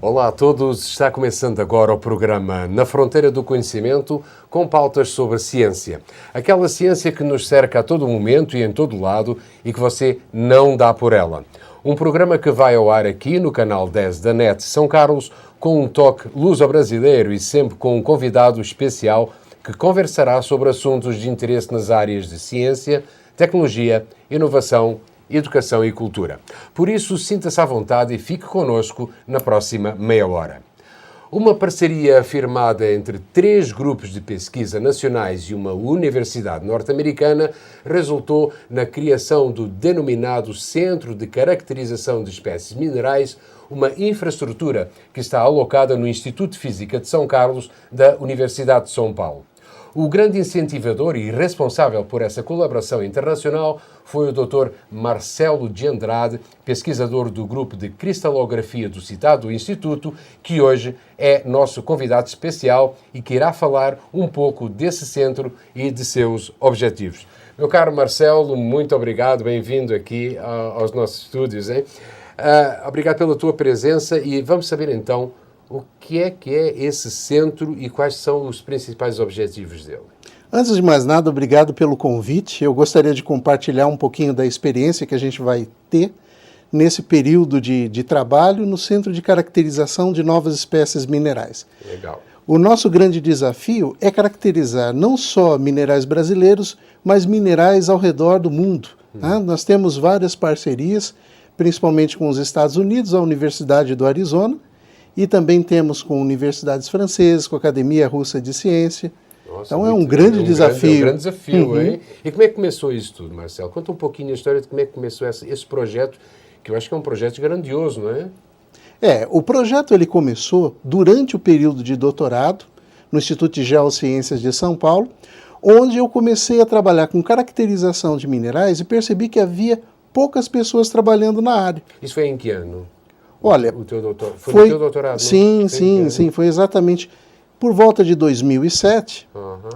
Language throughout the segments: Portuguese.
Olá a todos, está começando agora o programa Na Fronteira do Conhecimento, com pautas sobre ciência. Aquela ciência que nos cerca a todo momento e em todo lado e que você não dá por ela. Um programa que vai ao ar aqui no canal 10 da NET São Carlos, com um toque luso-brasileiro e sempre com um convidado especial que conversará sobre assuntos de interesse nas áreas de ciência, tecnologia, inovação, educação e cultura. Por isso, sinta-se à vontade e fique connosco na próxima meia hora. Uma parceria firmada entre 3 grupos de pesquisa nacionais e uma universidade norte-americana resultou na criação do denominado Centro de Caracterização de Espécies Minerais, uma infraestrutura que está alocada no Instituto de Física de São Carlos da Universidade de São Paulo. O grande incentivador e responsável por essa colaboração internacional foi o Dr. Marcelo de Andrade, pesquisador do grupo de cristalografia do citado Instituto, que hoje é nosso convidado especial e que irá falar um pouco desse centro e de seus objetivos. Meu caro Marcelo, muito obrigado, bem-vindo aqui aos nossos estúdios. Obrigado pela tua presença e vamos saber então o que é esse centro e quais são os principais objetivos dele? Antes de mais nada, obrigado pelo convite. Eu gostaria de compartilhar um pouquinho da experiência que a gente vai ter nesse período de trabalho no Centro de Caracterização de Novas Espécies Minerais. Legal. O nosso grande desafio é caracterizar não só minerais brasileiros, mas minerais ao redor do mundo. Tá? Nós temos várias parcerias, principalmente com os Estados Unidos, a Universidade do Arizona, e também temos com universidades francesas, com a Academia Russa de Ciência. Nossa, então é um grande desafio. É um grande desafio, hein? E como é que começou isso tudo, Marcelo? Conta um pouquinho a história de como é que começou esse projeto, que eu acho que é um projeto grandioso, não é? O projeto ele começou durante o período de doutorado no Instituto de Geociências de São Paulo, onde eu comecei a trabalhar com caracterização de minerais e percebi que havia poucas pessoas trabalhando na área. Isso foi em que ano? Olha, o teu foi no teu doutorado? Sim, foi exatamente por volta de 2007,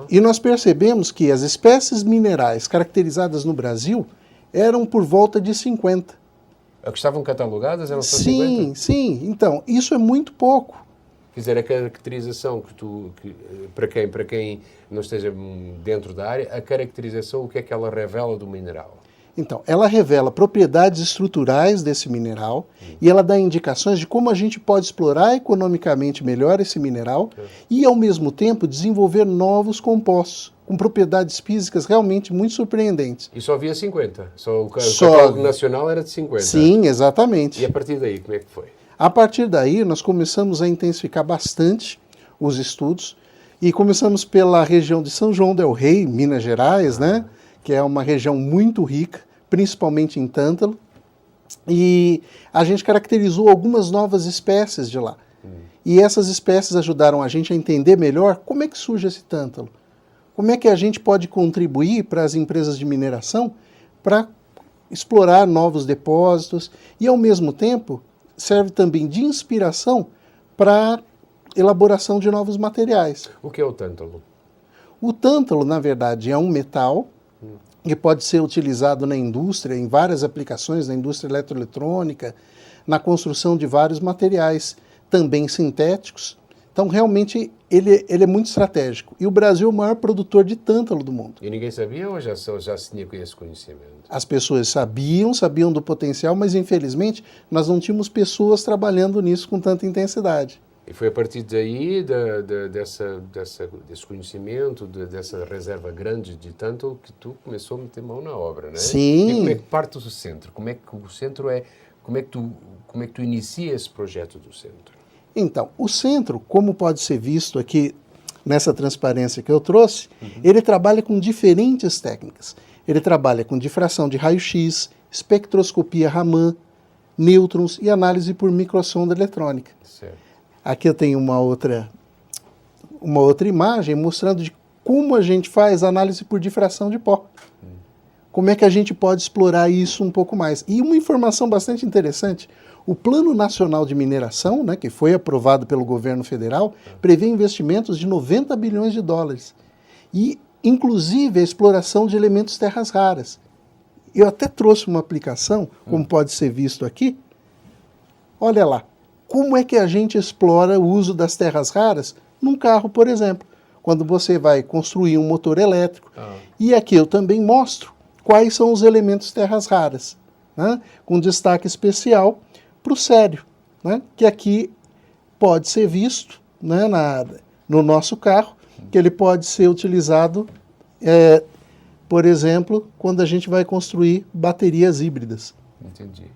e nós percebemos que as espécies minerais caracterizadas no Brasil eram por volta de 50. As que estavam catalogadas eram só 50? Sim, então, isso é muito pouco. Quer dizer, a caracterização para quem não esteja dentro da área, a caracterização, o que é que ela revela do mineral? Então, ela revela propriedades estruturais desse mineral e ela dá indicações de como a gente pode explorar economicamente melhor esse mineral e, ao mesmo tempo, desenvolver novos compostos com propriedades físicas realmente muito surpreendentes. E só havia 50? O catálogo nacional era de 50? Sim, exatamente. E a partir daí, como é que foi? A partir daí, nós começamos a intensificar bastante os estudos e começamos pela região de São João del Rei, Minas Gerais, né? Que é uma região muito rica, principalmente em tântalo, e a gente caracterizou algumas novas espécies de lá. E essas espécies ajudaram a gente a entender melhor como é que surge esse tântalo, como é que a gente pode contribuir para as empresas de mineração para explorar novos depósitos e, ao mesmo tempo, serve também de inspiração para a elaboração de novos materiais. O que é o tântalo? O tântalo, na verdade, é um metal que pode ser utilizado na indústria, em várias aplicações, na indústria eletroeletrônica, na construção de vários materiais, também sintéticos. Então, realmente, ele é muito estratégico. E o Brasil é o maior produtor de tântalo do mundo. E ninguém sabia ou já se tinha esse conhecimento? As pessoas sabiam do potencial, mas, infelizmente, nós não tínhamos pessoas trabalhando nisso com tanta intensidade. E foi a partir daí, desse conhecimento, dessa reserva grande de tântalo, que tu começou a meter mão na obra, não é? Sim. E como é que parte do centro? Como é que o centro é... Como é que tu inicia esse projeto do centro? Então, o centro, como pode ser visto aqui nessa transparência que eu trouxe, ele trabalha com diferentes técnicas. Ele trabalha com difração de raio-x, espectroscopia Raman, nêutrons e análise por microsonda eletrônica. Certo. Aqui eu tenho uma outra imagem mostrando de como a gente faz análise por difração de pó. Como é que a gente pode explorar isso um pouco mais. E uma informação bastante interessante, O Plano Nacional de Mineração, né, que foi aprovado pelo governo federal, prevê investimentos de 90 bilhões de dólares. E, inclusive, a exploração de elementos terras raras. Eu até trouxe uma aplicação, como pode ser visto aqui. Olha lá, como é que a gente explora o uso das terras raras num carro, por exemplo, quando você vai construir um motor elétrico. E aqui eu também mostro quais são os elementos terras raras, né, com destaque especial para o cério, né, que aqui pode ser visto, né, no nosso carro, que ele pode ser utilizado, por exemplo, quando a gente vai construir baterias híbridas. Entendi.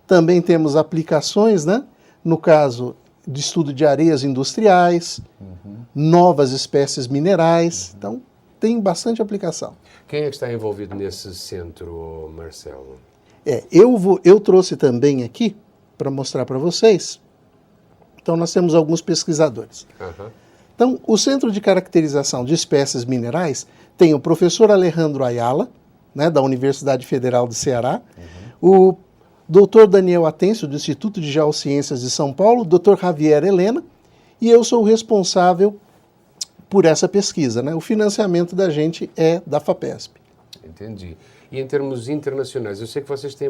Também temos aplicações, né, no caso de estudo de areias industriais, novas espécies minerais. Então, tem bastante aplicação. Quem é que está envolvido nesse centro, Marcelo? Eu trouxe também aqui, para mostrar para vocês. Então, nós temos alguns pesquisadores. Então, o Centro de Caracterização de Espécies Minerais tem o professor Alejandro Ayala, né, da Universidade Federal do Ceará, o Dr. Daniel Atencio, do Instituto de Geociências de São Paulo, Dr. Javier Helena, e eu sou o responsável por essa pesquisa, né? O financiamento da gente é da FAPESP. Entendi. E em termos internacionais, eu sei que vocês têm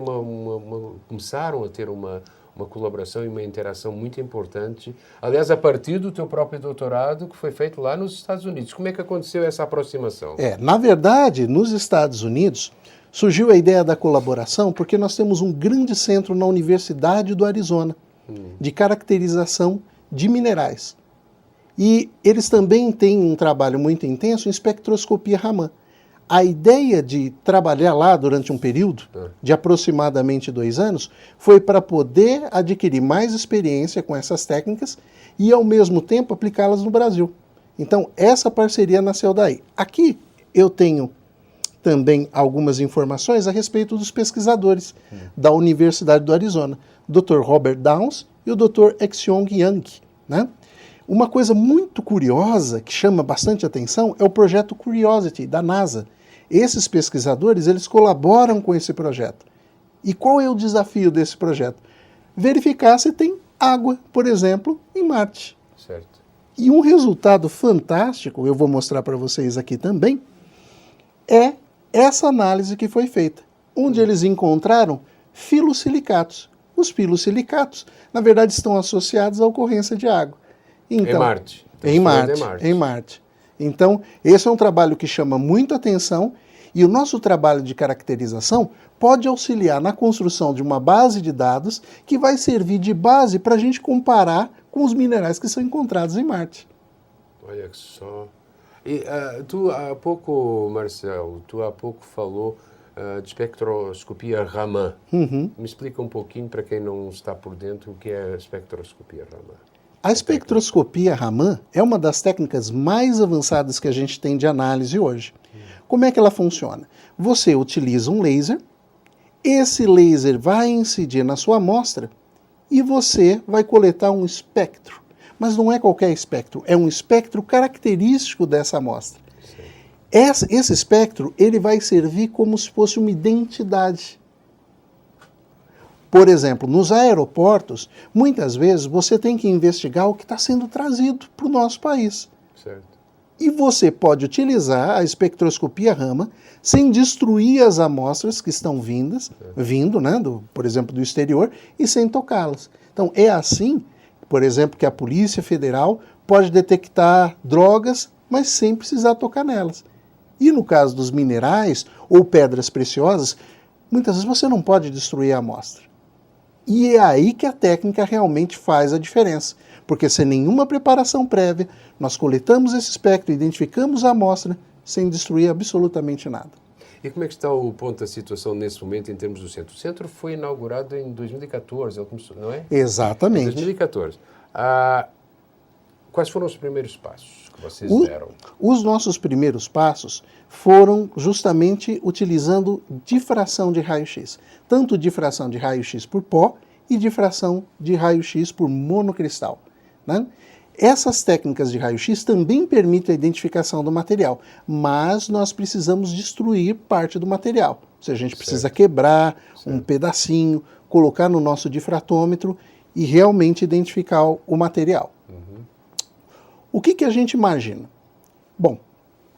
começaram a ter uma colaboração e uma interação muito importante, aliás, a partir do teu próprio doutorado, que foi feito lá nos Estados Unidos. Como é que aconteceu essa aproximação? Na verdade, nos Estados Unidos, surgiu a ideia da colaboração porque nós temos um grande centro na Universidade do Arizona, de caracterização de minerais. E eles também têm um trabalho muito intenso em espectroscopia Raman. A ideia de trabalhar lá durante um período de aproximadamente 2 anos foi para poder adquirir mais experiência com essas técnicas e, ao mesmo tempo, aplicá-las no Brasil. Então, essa parceria nasceu daí. Aqui eu tenho também algumas informações a respeito dos pesquisadores da Universidade do Arizona, Dr. Robert Downs e o Dr. Exyong Yang, né? Uma coisa muito curiosa, que chama bastante atenção, é o projeto Curiosity, da NASA. Esses pesquisadores, eles colaboram com esse projeto. E qual é o desafio desse projeto? Verificar se tem água, por exemplo, em Marte. Certo. E um resultado fantástico, eu vou mostrar para vocês aqui também, é essa análise que foi feita, onde eles encontraram filosilicatos. Os filosilicatos, na verdade, estão associados à ocorrência de água. Então, em Marte. Em Marte. Então, esse é um trabalho que chama muito atenção e o nosso trabalho de caracterização pode auxiliar na construção de uma base de dados que vai servir de base para a gente comparar com os minerais que são encontrados em Marte. Olha só. E tu há pouco, Marcelo, falou de espectroscopia Raman. Me explica um pouquinho, para quem não está por dentro, o que é a espectroscopia Raman. A espectroscopia Raman é uma das técnicas mais avançadas que a gente tem de análise hoje. Como é que ela funciona? Você utiliza um laser, esse laser vai incidir na sua amostra e você vai coletar um espectro. Mas não é qualquer espectro, é um espectro característico dessa amostra. Esse espectro ele vai servir como se fosse uma identidade. Por exemplo, nos aeroportos, muitas vezes você tem que investigar o que está sendo trazido para o nosso país. Certo. E você pode utilizar a espectroscopia Raman sem destruir as amostras que estão vindo, né, por exemplo, do exterior, e sem tocá-las. Então, é assim, por exemplo, que a Polícia Federal pode detectar drogas, mas sem precisar tocar nelas. E no caso dos minerais ou pedras preciosas, muitas vezes você não pode destruir a amostra. E é aí que a técnica realmente faz a diferença, porque sem nenhuma preparação prévia, nós coletamos esse espectro, identificamos a amostra, sem destruir absolutamente nada. E como é que está o ponto da situação nesse momento em termos do centro? O centro foi inaugurado em 2014, não é? Exatamente. Em 2014. Quais foram os primeiros passos que vocês deram? Os nossos primeiros passos foram justamente utilizando difração de raio-x. Tanto difração de raio-x por pó e difração de raio-x por monocristal, né? Essas técnicas de raio-x também permitem a identificação do material, mas nós precisamos destruir parte do material. Ou seja, a gente precisa quebrar um pedacinho, colocar no nosso difratômetro e realmente identificar o material. O que a gente imagina? Bom,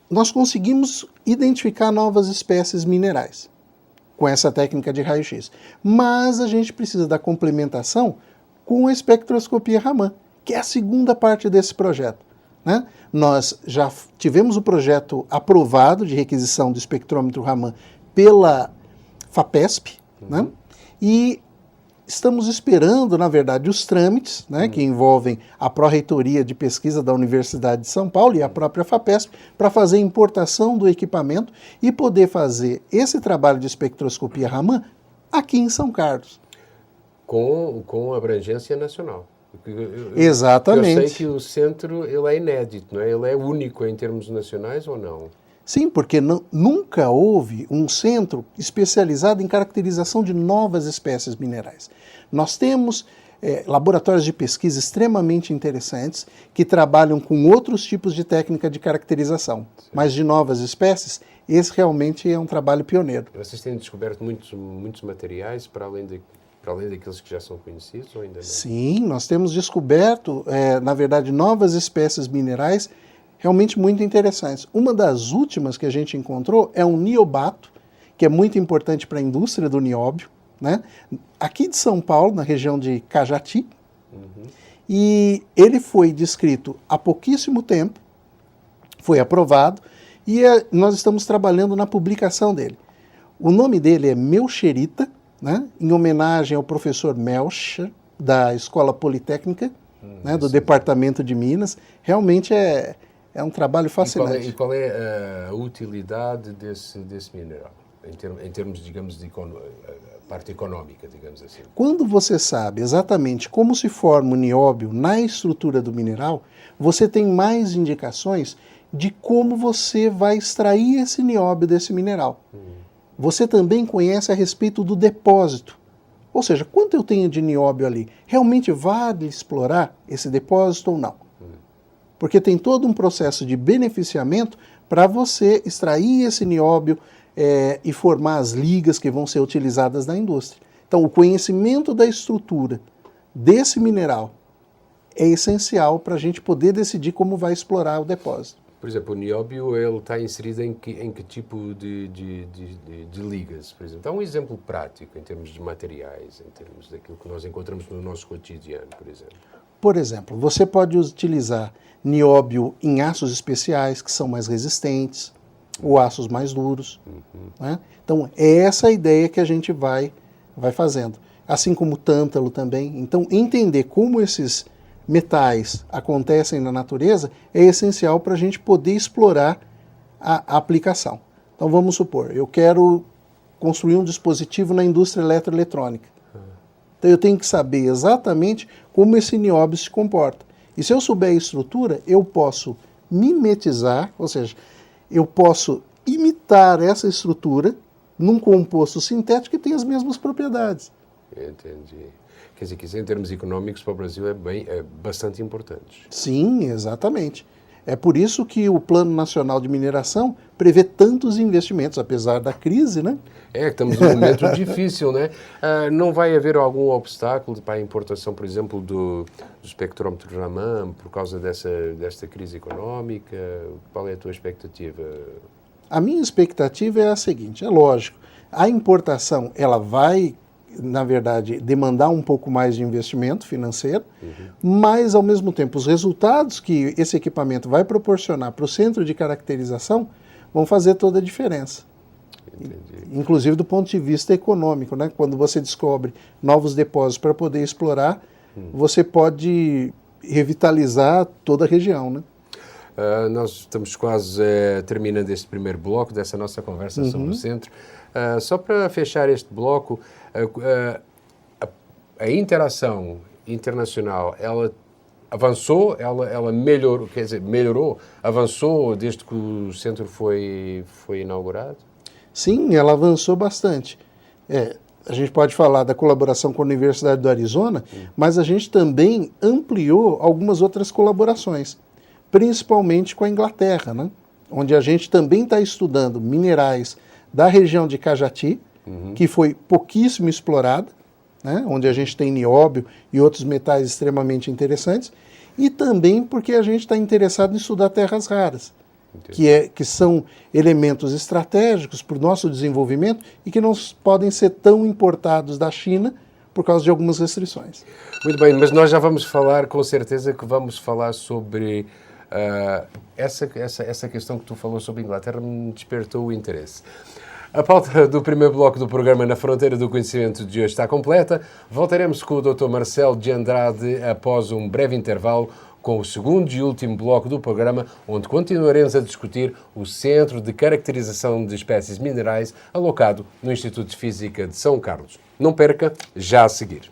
nós conseguimos identificar novas espécies minerais com essa técnica de raio-x, mas a gente precisa da complementação com a espectroscopia Raman, que é a segunda parte desse projeto, né? Nós já tivemos o projeto aprovado de requisição do espectrômetro Raman pela FAPESP, né? E estamos esperando, na verdade, os trâmites, né, que envolvem a Pró-Reitoria de Pesquisa da Universidade de São Paulo e a própria FAPESP, para fazer a importação do equipamento e poder fazer esse trabalho de espectroscopia Raman aqui em São Carlos. Com abrangência nacional. Exatamente. Eu sei que o centro ele é inédito, não é? Ele é único em termos nacionais ou não? Sim, porque nunca houve um centro especializado em caracterização de novas espécies minerais. Nós temos laboratórios de pesquisa extremamente interessantes que trabalham com outros tipos de técnica de caracterização, mas de novas espécies, esse realmente é um trabalho pioneiro. Vocês têm descoberto muitos materiais para além daqueles que já são conhecidos ou ainda não? Sim, nós temos descoberto, na verdade, novas espécies minerais realmente muito interessantes. Uma das últimas que a gente encontrou é um niobato, que é muito importante para a indústria do nióbio, né? Aqui de São Paulo, na região de Cajati, e ele foi descrito há pouquíssimo tempo, foi aprovado, e nós estamos trabalhando na publicação dele. O nome dele é Melcherita, né? Em homenagem ao professor Melcher, da Escola Politécnica, né? Do Departamento de Minas. Realmente é um trabalho fascinante. E qual é a utilidade desse mineral, em termos, digamos, de parte econômica, digamos assim? Quando você sabe exatamente como se forma o nióbio na estrutura do mineral, você tem mais indicações de como você vai extrair esse nióbio desse mineral. Você também conhece a respeito do depósito. Ou seja, quanto eu tenho de nióbio ali? Realmente vale explorar esse depósito ou não? Porque tem todo um processo de beneficiamento para você extrair esse nióbio e formar as ligas que vão ser utilizadas na indústria. Então, o conhecimento da estrutura desse mineral é essencial para a gente poder decidir como vai explorar o depósito. Por exemplo, o nióbio ele está inserido em que tipo de ligas? Por exemplo, dá um exemplo prático em termos de materiais, em termos daquilo que nós encontramos no nosso cotidiano, por exemplo. Por exemplo, você pode utilizar nióbio em aços especiais, que são mais resistentes, ou aços mais duros. Né? Então, é essa a ideia que a gente vai fazendo. Assim como o tântalo também. Então, entender como esses metais acontecem na natureza é essencial para a gente poder explorar a aplicação. Então, vamos supor, eu quero construir um dispositivo na indústria eletroeletrônica. Então, eu tenho que saber exatamente como esse nióbio se comporta. E se eu souber a estrutura, eu posso mimetizar, ou seja, eu posso imitar essa estrutura num composto sintético que tem as mesmas propriedades. Entendi. Quer dizer, que isso, em termos econômicos para o Brasil é bastante importante. Sim, exatamente. É por isso que o Plano Nacional de Mineração prevê tantos investimentos, apesar da crise, né? Estamos num momento difícil, né? Não vai haver algum obstáculo para a importação, por exemplo, do espectrômetro Raman por causa desta crise económica? Qual é a tua expectativa? A minha expectativa é a seguinte, é lógico, a importação ela vai, na verdade, demandar um pouco mais de investimento financeiro, mas, ao mesmo tempo, os resultados que esse equipamento vai proporcionar para o centro de caracterização vão fazer toda a diferença. Entendi. Inclusive do ponto de vista econômico, né? Quando você descobre novos depósitos para poder explorar, você pode revitalizar toda a região, né? Nós estamos quase terminando este primeiro bloco dessa nossa conversa sobre o centro. Só para fechar este bloco, a interação internacional, ela avançou, ela melhorou, quer dizer, avançou desde que o centro foi inaugurado? Sim, ela avançou bastante. A gente pode falar da colaboração com a Universidade do Arizona, mas a gente também ampliou algumas outras colaborações, principalmente com a Inglaterra, né? Onde a gente também está estudando minerais da região de Cajati, que foi pouquíssimo explorada, né, onde a gente tem nióbio e outros metais extremamente interessantes, e também porque a gente está interessado em estudar terras raras, que são elementos estratégicos para o nosso desenvolvimento e que não podem ser tão importados da China por causa de algumas restrições. Muito bem, mas nós já vamos falar, com certeza que vamos falar sobre essa questão que tu falou sobre a Inglaterra, me despertou o interesse. A pauta do primeiro bloco do programa Na Fronteira do Conhecimento de hoje está completa. Voltaremos com o Dr. Marcelo de Andrade após um breve intervalo com o segundo e último bloco do programa, onde continuaremos a discutir o Centro de Caracterização de Espécies Minerais alocado no Instituto de Física de São Carlos. Não perca, já a seguir.